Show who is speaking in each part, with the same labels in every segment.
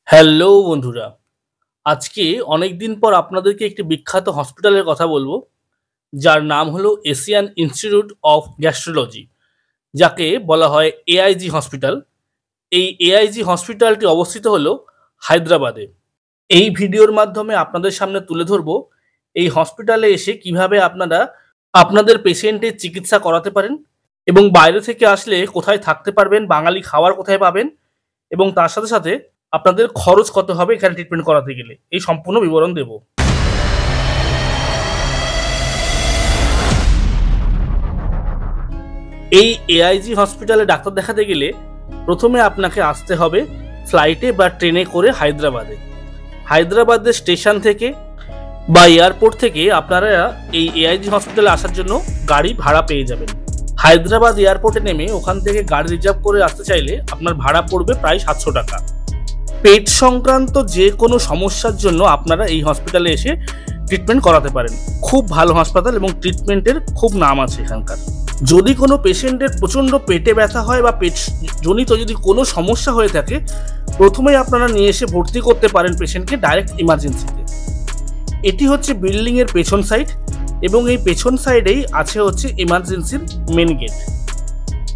Speaker 1: Hello বন্ধুরা, আজকে অনেক দিন পর আপনাদেরকে একটি বিখ্যাত হসপিটালের কথা বলবো, যার নাম হলো এশিয়ান ইনস্টিটিউট অফ গ্যাস্ট্রোলজি, যাকে বলা হয় এআইজি হসপিটাল। এই এআইজি হসপিটালটি অবস্থিত হলো হায়দ্রাবাদে। এই ভিডিওর মাধ্যমে আপনাদের সামনে তুলে ধরবো এই হসপিটালে এসে কিভাবে আপনারা আপনাদের পেশেন্টের চিকিৎসা করাতে পারেন এবং বাইরে থেকে আসলে কোথায় থাকতে পারবেন, বাঙালি খাবার কোথায় পাবেন এবং তার সাথে সাথে আপনাদের খরচ কত হবে এখানে ট্রিটমেন্ট করাতে গেলে, এই সম্পূর্ণ বিবরণ দেব। এই এআইজি হসপিটালে ডাক্তার দেখাতে গেলে প্রথমে আপনাকে আসতে হবে ফ্লাইটে বা ট্রেনে করে হায়দ্রাবাদের স্টেশন থেকে বা এয়ারপোর্ট থেকে আপনারা এই এআইজি হসপিটালে আসার জন্য গাড়ি ভাড়া পেয়ে যাবেন। হায়দ্রাবাদ এয়ারপোর্টে নেমে ওখান থেকে গাড়ি রিজার্ভ করে আসতে চাইলে আপনার ভাড়া পড়বে প্রায় 700 টাকা। পেট সংক্রান্ত যে কোনো সমস্যার জন্য আপনারা এই হসপিটালে এসে ট্রিটমেন্ট করাতে পারেন। খুব ভালো হাসপাতাল এবং ট্রিটমেন্টের খুব নাম আছে এখানকার। যদি কোনো পেশেন্টের প্রচণ্ড পেটে ব্যথা হয় বা পেট জনিত যদি কোনো সমস্যা হয়ে থাকে, প্রথমেই আপনারা নিয়ে এসে ভর্তি করতে পারেন পেশেন্টকে ডাইরেক্ট ইমার্জেন্সিতে। এটি হচ্ছে বিল্ডিংয়ের পেছন সাইড এবং এই পেছন সাইডেই আছে হচ্ছে ইমার্জেন্সির মেন গেট।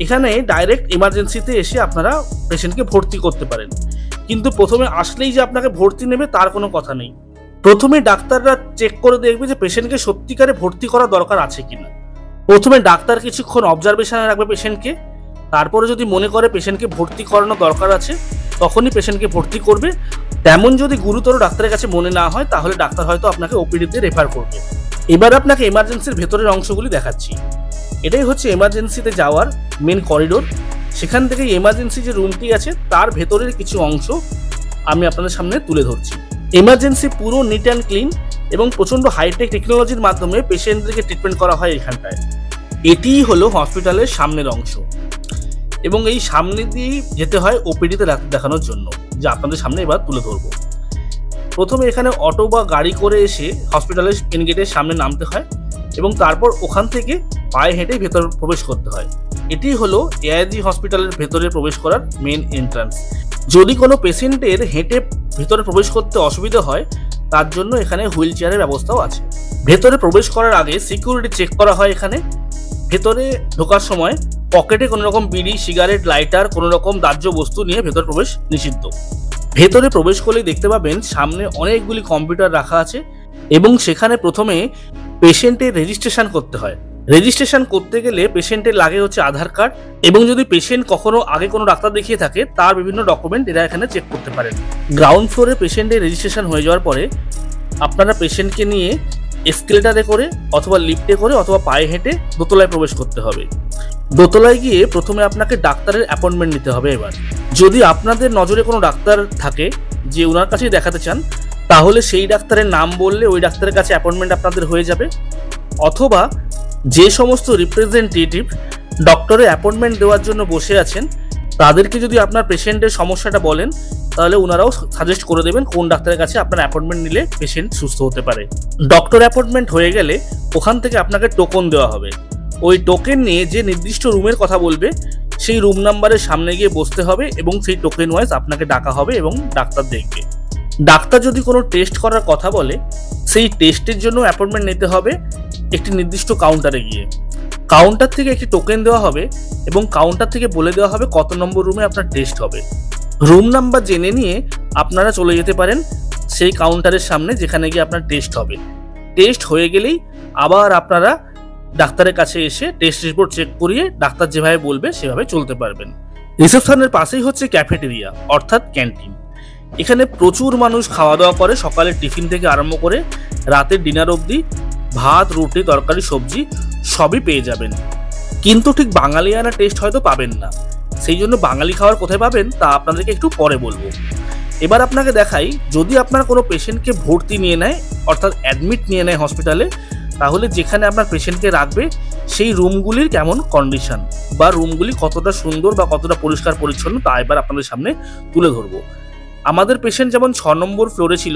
Speaker 1: এখানে ডাইরেক্ট ইমার্জেন্সিতে এসে আপনারা পেশেন্টকে ভর্তি করতে পারেন, কিন্তু প্রথমে আসলেই যে আপনাকে ভর্তি নেবে তার কোনো কথা নেই। প্রথমে ডাক্তাররা চেক করে দেখবে যে পেশেন্টকে সত্যিকারে ভর্তি করা দরকার আছে কিনা। প্রথমে ডাক্তার কিছুক্ষণ অবজারভেশনে রাখবে পেশেন্টকে, তারপরে যদি মনে করে পেশেন্টকে ভর্তি করানো দরকার আছে তখনই পেশেন্টকে ভর্তি করবে। তেমন যদি গুরুতর ডাক্তারের কাছে মনে না হয় তাহলে ডাক্তার হয়তো আপনাকে ওপিডিতে রেফার করবে। এবার আপনাকে এমার্জেন্সির ভেতরের অংশগুলি দেখাচ্ছি। এটাই হচ্ছে এমার্জেন্সিতে যাওয়ার মেন করিডোর। সেখান থেকে এমার্জেন্সি যে রুমটি আছে তার ভেতরের কিছু অংশ আমি আপনাদের সামনে তুলে ধরছি। এমার্জেন্সি পুরো নিট অ্যান্ড ক্লিন এবং প্রচণ্ড হাইটেক টেকনোলজির মাধ্যমে পেশেন্টদেরকে ট্রিটমেন্ট করা হয় এখানটায়। এটিই হলো হসপিটালের সামনের অংশ এবং এই সামনে দিয়েই যেতে হয় ওপিডিতে দেখানোর জন্য, যা আপনাদের সামনে এবার তুলে ধরবো। প্রথমে এখানে অটো বা গাড়ি করে এসে হসপিটালের মেন গেটের সামনে নামতে হয় এবং তারপর ওখান থেকে পায়ে হেঁটে ভেতর প্রবেশ করতে হয়। এটি হলো এআইজি হসপিটালের ভেতরে প্রবেশ করার মেন এন্ট্রান্স। যদি কোনো পেশেন্টের হেঁটে ভেতরে প্রবেশ করতে অসুবিধা হয় তার জন্য এখানে হুইল চেয়ারের ব্যবস্থাও আছে। ভেতরে প্রবেশ করার আগে সিকিউরিটি চেক করা হয়। এখানে ভেতরে ঢোকার সময় পকেটে কোনো রকম বিড়ি, সিগারেট, লাইটার, কোনো রকম দাহ্য বস্তু নিয়ে ভেতর প্রবেশ নিষিদ্ধ। ভেতরে প্রবেশ করলেই দেখতে পাবেন সামনে অনেকগুলি কম্পিউটার রাখা আছে এবং সেখানে প্রথমে পেশেন্টের রেজিস্ট্রেশন করতে হয়। রেজিস্ট্রেশন করতে গেলে পেশেন্টের লাগে হচ্ছে আধার কার্ড এবং যদি পেশেন্ট কখনো আগে কোনো ডাক্তার দেখিয়ে থাকে তার বিভিন্ন ডকুমেন্ট এরা এখানে চেক করতে পারেন। গ্রাউন্ড ফ্লোরে পেশেন্টের রেজিস্ট্রেশন হয়ে যাওয়ার পরে আপনারা পেশেন্টকে নিয়ে এসকেলেটারে করে অথবা লিফটে করে অথবা পায়ে হেঁটে দোতলায় প্রবেশ করতে হবে। দোতলায় গিয়ে প্রথমে আপনাকে ডাক্তারের অ্যাপয়েন্টমেন্ট নিতে হবে। এবার যদি আপনাদের নজরে কোনো ডাক্তার থাকে যে ওনার কাছেই দেখাতে চান তাহলে সেই ডাক্তারের নাম বললে ওই ডাক্তারের কাছে অ্যাপয়েন্টমেন্ট আপনাদের হয়ে যাবে, অথবা যে সমস্ত রিপ্রেজেন্টেটিভ ডক্টরের অ্যাপয়েন্টমেন্ট দেওয়ার জন্য বসে আছেন তাদেরকে যদি আপনার পেশেন্টের সমস্যাটা বলেন তাহলে ওনারাও সাজেস্ট করে দেবেন কোন ডাক্তারের কাছে আপনার অ্যাপয়েন্টমেন্ট নিলে পেশেন্ট সুস্থ হতে পারে। ডক্টর অ্যাপয়েন্টমেন্ট হয়ে গেলে ওখান থেকে আপনাকে টোকন দেওয়া হবে। ওই টোকেন নিয়ে যে নির্দিষ্ট রুমের কথা বলবে সেই রুম নাম্বারের সামনে গিয়ে বসতে হবে এবং সেই টোকেন ওয়াইজ আপনাকে ডাকা হবে এবং ডাক্তার দেখবে। ডাক্তার যদি কোনো টেস্ট করার কথা বলে সেই টেস্টের জন্য অ্যাপয়েন্টমেন্ট নিতে হবে একটি নির্দিষ্ট কাউন্টারে গিয়ে। কাউন্টার থেকে একটি টোকেন দেওয়া হবে এবং কাউন্টার থেকে বলে দেওয়া হবে কত নম্বর রুমে আপনার টেস্ট হবে। রুম নাম্বার জেনে নিয়ে আপনারা চলে যেতে পারেন সেই কাউন্টারের সামনে যেখানে গিয়ে আপনার টেস্ট হবে। টেস্ট হয়ে গেলেই আবার আপনারা ডাক্তারের কাছে এসে টেস্ট রিপোর্ট চেক করিয়ে ডাক্তার যেভাবে বলবে সেভাবে চলতে পারবেন। রিসেপশনের পাশেই হচ্ছে ক্যাফেটেরিয়া অর্থাৎ ক্যান্টিন। এখানে প্রচুর মানুষ খাওয়া দাওয়া করে, সকালের টিফিন থেকে আরম্ভ করে রাতের ডিনার অবধি ভাত, রুটি, তরকারি, সবজি সবই পেয়ে যাবেন। কিন্তু ঠিক বাঙালিয়ানা টেস্ট হয়তো পাবেন না, সেই জন্য বাঙালি খাবার কোথায় পাবেন তা আপনাদেরকে একটু পরে বলবো। এবার আপনাকে দেখাই, যদি আপনার কোনো পেশেন্টকে ভর্তি নিয়ে নেয় অর্থাৎ অ্যাডমিট নিয়ে নেয় হসপিটালে, তাহলে যেখানে আপনার পেশেন্টকে রাখবে সেই রুমগুলির কেমন কন্ডিশন বা রুমগুলি কতটা সুন্দর বা কতটা পরিষ্কার পরিচ্ছন্ন তা এবার আপনাদের সামনে তুলে ধরবো। আমাদের পেশেন্ট যেমন 6 নম্বর ফ্লোরে ছিল,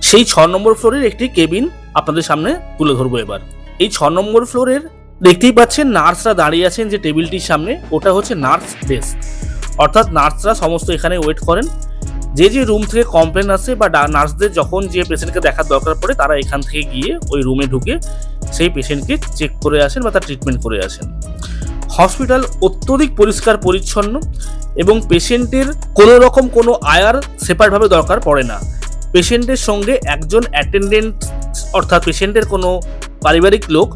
Speaker 1: সেই 6 নম্বর ফ্লোরের একটি কেবিন আপনাদের সামনে তুলে ধরবো। এবার এই 6 নম্বর ফ্লোরের দেখতেই পাচ্ছেন নার্সরা দাঁড়িয়ে আছেন যে টেবিলটির সামনে, ওটা হচ্ছে নার্স ডেস্ক, অর্থাৎ নার্সরা সমস্ত এখানে ওয়েট করেন। যে যে রুম থেকে কমপ্লেন আসে বা নার্সদের যখন যে পেশেন্টকে দেখার দরকার পড়ে তারা এখান থেকে গিয়ে ওই রুমে ঢুকে সেই পেশেন্টকে চেক করে আসেন বা তার ট্রিটমেন্ট করে আসেন। হসপিটাল অত্যধিক পরিষ্কার পরিচ্ছন্ন এবং পেশেন্টের কোনো রকম কোনো আয়ার সেপারেটভাবে দরকার পড়ে না। পেশেন্টের সঙ্গে একজন অ্যাটেন্ডেন্ট অর্থাৎ পেশেন্টের কোনো পারিবারিক লোক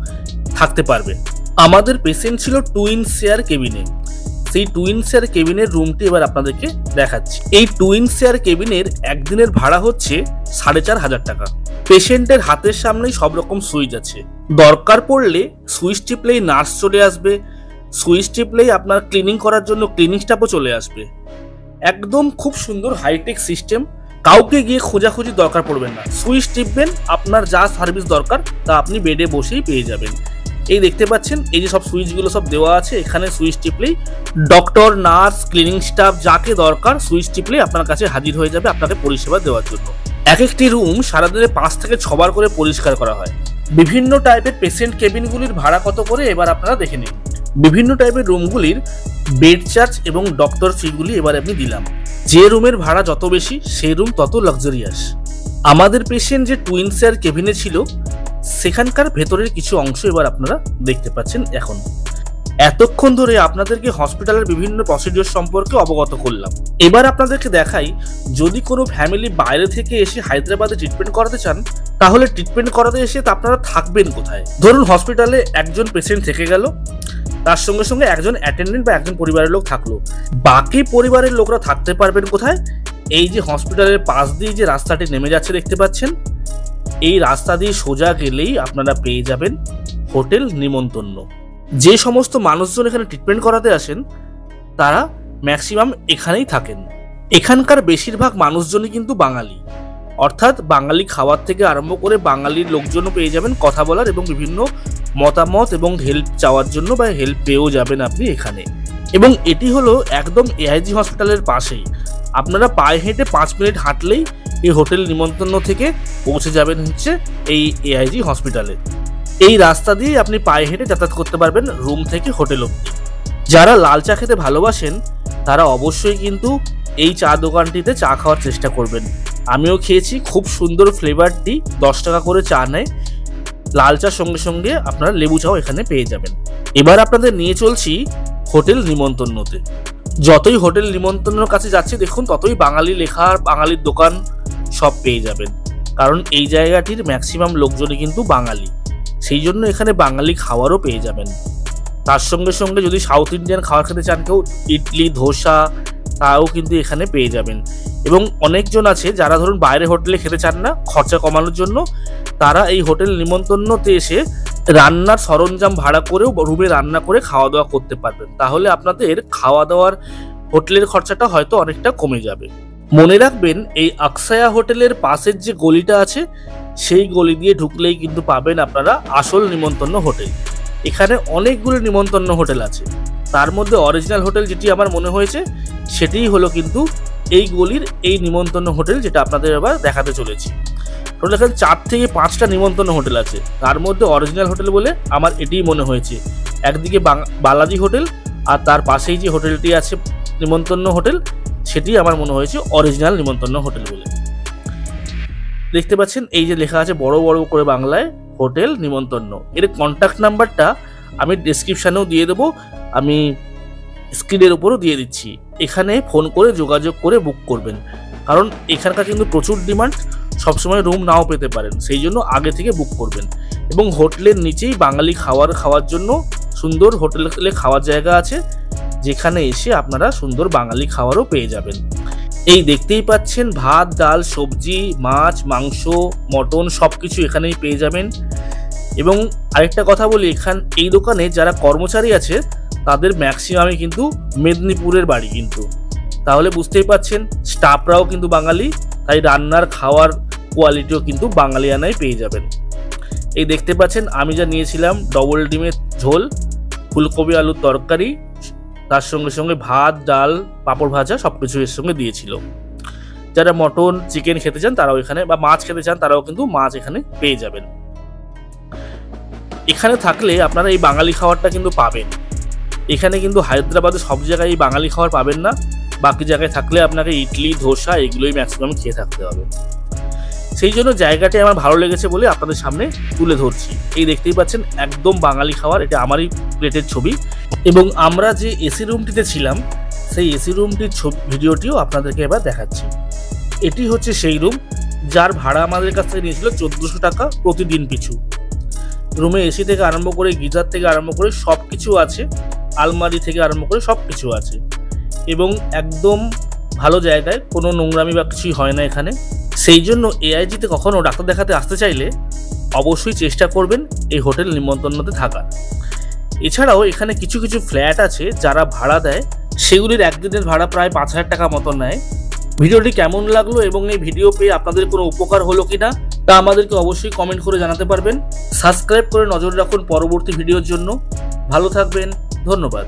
Speaker 1: থাকতে পারবে। আমাদের পেশেন্ট ছিল টুইন শেয়ার কেবিনে। সেই টুইন শেয়ার কেবিনের রুমটি এবার আপনাদেরকে দেখাচ্ছি। এই টুইন শেয়ার কেবিনের একদিনের ভাড়া হচ্ছে 4,500 টাকা। পেশেন্টের হাতের সামনেই সব রকম সুইচ আছে, দরকার পড়লে সুইচ টিপলেই নার্স চলে আসবে, সুইচ টিপলেই আপনার ক্লিনিং করার জন্য ক্লিনিং স্টাফও চলে আসবে। একদম খুব সুন্দর হাইটেক সিস্টেম, কাউকে গিয়ে খোঁজাখুঁজি দরকার পড়বে না। সুইচ টিপবেন, আপনার যা সার্ভিস দরকার তা আপনি বেডে বসেই পেয়ে যাবেন। এই দেখতে পাচ্ছেন এই যে সব সুইচগুলো সব দেওয়া আছে, এখানে সুইচ টিপলেই ডক্টর, নার্স, ক্লিনিং স্টাফ যাকে দরকার সুইচ টিপলেই আপনার কাছে হাজির হয়ে যাবে আপনাকে পরিষেবা দেওয়ার জন্য। এক একটি রুম সারাদিনে 5 থেকে 6 বার করে পরিষ্কার করা হয়। বিভিন্ন টাইপের পেশেন্ট কেবিনগুলির ভাড়া কত করে এবার আপনারা দেখে নিন। বিভিন্ন টাইপের রুমগুলির বেড চার্জ এবং ডক্টর ফিগুলি এবার আমি দিলাম। যে রুমের ভাড়া যত বেশি সেই রুম তত লাক্সারিয়াস। আমাদের পেশেন্ট যে টুইন শেয়ার কেবিনে ছিল সেখানকার ভেতরের কিছু অংশ এবার আপনারা দেখতে পাচ্ছেন। এখন এতক্ষণ ধরে আপনাদেরকে হসপিটালের বিভিন্ন প্রসিডিওর সম্পর্কে অবগত করলাম। এবার আপনাদেরকে দেখাই, যদি কোনো ফ্যামিলি বাইরে থেকে এসে হায়দ্রাবাদে ট্রিটমেন্ট করাতে চান তাহলে ট্রিটমেন্ট করাতে এসে আপনারা থাকবেন কোথায়। ধরুন হসপিটালে একজন পেশেন্ট থেকে গেল, তার সঙ্গে সঙ্গে একজন অ্যাটেন্ডেন্ট বা একজন পরিবারের লোক থাকলো, বাকি পরিবারের লোকরা থাকতে পারবেন কোথায়? এই যে হসপিটালের পাশ দিয়ে যে রাস্তাটি নেমে যাচ্ছে দেখতে পাচ্ছেন, এই রাস্তা দিয়ে সোজা গেলেই আপনারা পেয়ে যাবেন হোটেল নিমন্তন্ন। যে সমস্ত মানুষজন এখানে ট্রিটমেন্ট করাতে আসেন তারা ম্যাক্সিমাম এখানেই থাকেন। এখানকার বেশিরভাগ মানুষজনই কিন্তু বাঙালি, অর্থাৎ বাঙালি খাওয়ার থেকে আরম্ভ করে বাঙালির লোকজনও পেয়ে যাবেন কথা বলার এবং বিভিন্ন মতামত এবং হেল্প চাওয়ার জন্য বা হেল্প পেয়েও যাবেন আপনি এখানে। এবং এটি হলো একদম এআইজি হসপিটালের পাশেই। আপনারা পায়ে হেঁটে 5 মিনিট হাঁটলেই এই হোটেল নিমন্তন্ন থেকে পৌঁছে যাবেন হচ্ছে এই এআইজি হসপিটালে। এই রাস্তা দিয়ে আপনি পায়ে হেঁটে যাতায়াত করতে পারবেন রুম থেকে হোটেল অবধি। যারা লাল চা খেতে ভালোবাসেন তারা অবশ্যই কিন্তু এই চা দোকানটিতে চা খাওয়ার চেষ্টা করবেন। আমিও খেয়েছি, খুব সুন্দর ফ্লেভারটি। 10 টাকা করে চা নেয়, লাল চার সঙ্গে সঙ্গে আপনারা লেবু চাও এখানে পেয়ে যাবেন। এবার আপনাদের নিয়ে চলছি হোটেল নিমন্তন্নতে। যতই হোটেল নিমন্তন্নর কাছে যাচ্ছে দেখুন ততই বাঙালি লেখা, বাঙালির দোকান সব পেয়ে যাবেন, কারণ এই জায়গাটির ম্যাক্সিমাম লোকজনই কিন্তু বাঙালি, সেই জন্য এখানে বাঙালি খাবারও পেয়ে যাবেন। তার সঙ্গে সঙ্গে যদি সাউথ ইন্ডিয়ান খাবার খেতে চান কেউ, ইডলি, ধোসা, তাও কিন্তু এখানে পেয়ে যাবেন। এবং অনেকজন আছে যারা ধরুন বাইরে হোটেলে খেতে চান না, খরচা কমানোর জন্য, তারা এই হোটেল নিমন্তন্নতে এসে রান্নার সরঞ্জাম ভাড়া করেও রুমে রান্না করে খাওয়া দাওয়া করতে পারবেন। তাহলে আপনাদের খাওয়া দাওয়ার হোটেলের খরচাটা হয়তো অনেকটা কমে যাবে। মনে রাখবেন এই আকসায়া হোটেলের পাশের যে গলিটা আছে সেই গলি দিয়ে ঢুকলেই কিন্তু পাবেন আপনারা আসল নিমন্তন্ন হোটেল। এখানে অনেকগুলো নিমন্তন্ন হোটেল আছে, তার মধ্যে অরিজিনাল হোটেল যেটি আমার মনে হয়েছে সেটিই হলো কিন্তু এই গলির এই নিমন্তন্ন হোটেল, যেটা আপনাদের এবার দেখাতে চলেছি। টোটাল এখানে 4 থেকে 5টা নিমন্তন্ন হোটেল আছে, তার মধ্যে অরিজিনাল হোটেল বলে আমার এটিই মনে হয়েছে। একদিকে বালাজি হোটেল আর তার পাশেই যে হোটেলটি আছে নিমন্তন্ন হোটেল, সেটি আমার মনে হয়েছে অরিজিনাল নিমন্তন্ন হোটেল বলে। দেখতে পাচ্ছেন এই যে লেখা আছে বড় বড় করে বাংলায় হোটেল নিমন্তন্ন। এর কন্ট্যাক্ট নাম্বারটা আমি ডেসক্রিপশানেও দিয়ে দেবো, আমি স্ক্রিনের উপরও দিয়ে দিচ্ছি। এখানে ফোন করে যোগাযোগ করে বুক করবেন, কারণ এখানকার কিন্তু প্রচুর ডিমান্ড, সবসময় রুম নাও পেতে পারেন, সেই জন্য আগে থেকে বুক করবেন। এবং হোটেলের নিচেই বাঙালি খাওয়ার জন্য সুন্দর হোটেলে খাওয়ার জায়গা আছে, যেখানে এসে আপনারা সুন্দর বাঙালি খাবারও পেয়ে যাবেন। এই দেখতেই পাচ্ছেন ভাত, ডাল, সবজি, মাছ, মাংস, মটন সব কিছু এখানেই পেয়ে যাবেন। এবং আরেকটা কথা বলি, এই দোকানে যারা কর্মচারী আছে তাদের ম্যাক্সিমামই কিন্তু মেদিনীপুরের বাড়ি কিন্তু, তাহলে বুঝতেই পাচ্ছেন স্টাফরাও কিন্তু বাঙালি, তাই রান্নার খাওয়ার কোয়ালিটিও কিন্তু বাঙালিয়ানাই পেয়ে যাবেন। এই দেখতে পাচ্ছেন আমি যা নিয়েছিলাম ডবল ডিমের ঝোল, ফুলকপি আলুর তরকারি, তার সঙ্গে সঙ্গে ভাত, ডাল, পাঁপড় ভাজা সবকিছু এর সঙ্গে দিয়েছিল। যারা মটন, চিকেন খেতে চান তারাও এখানে, বা মাছ খেতে চান তারাও কিন্তু মাছ এখানে পেয়ে যাবেন। এখানে থাকলে আপনারা এই বাঙালি খাবারটা কিন্তু পাবেন। এখানে কিন্তু হায়দ্রাবাদে সব জায়গায় এই বাঙালি খাবার পাবেন না, বাকি জায়গায় থাকলে আপনাকে ইডলি ধোসা এগুলোই ম্যাক্সিমাম খেয়ে থাকতে হবে। সেই জন্য জায়গাটি আমার ভালো লেগেছে বলে আপনাদের সামনে তুলে ধরছি। এই দেখতেই পাচ্ছেন একদম বাঙালি খাবার, এটা আমারই প্লেটের ছবি। এবং আমরা যে এসি রুমটিতে ছিলাম সেই এসি রুমটির ভিডিওটিও আপনাদেরকে এবার দেখাচ্ছি। এটি হচ্ছে সেই রুম যার ভাড়া আমাদের কাছ থেকে নিয়েছিল 1400 টাকা প্রতিদিন পিছু। রুমে এসি থেকে আরম্ভ করে গিজার থেকে আরম্ভ করে সব কিছু আছে, আলমারি থেকে আরম্ভ করে সব কিছু আছে এবং একদম ভালো জায়গায়, কোনো নোংরামি বা কিছুই হয় না এখানে। সেই জন্য এআইজিতে কখনো ডাক্তার দেখাতে আসতে চাইলে অবশ্যই চেষ্টা করবেন এই হোটেল নিমন্ত্রণতে থাকার। এছাড়াও এখানে কিছু কিছু ফ্ল্যাট আছে যারা ভাড়া দেয়, সেগুলির একদিনের ভাড়া প্রায় 5000 টাকা মতো নেয়। ভিডিওটি কেমন লাগলো এবং এই ভিডিও পেয়ে আপনাদের কোনো উপকার হলো কিনা তা আমাদেরকে অবশ্যই কমেন্ট করে জানাতে পারবেন। সাবস্ক্রাইব করে নজর রাখুন পরবর্তী ভিডিওর জন্য। ভালো থাকবেন, ধন্যবাদ।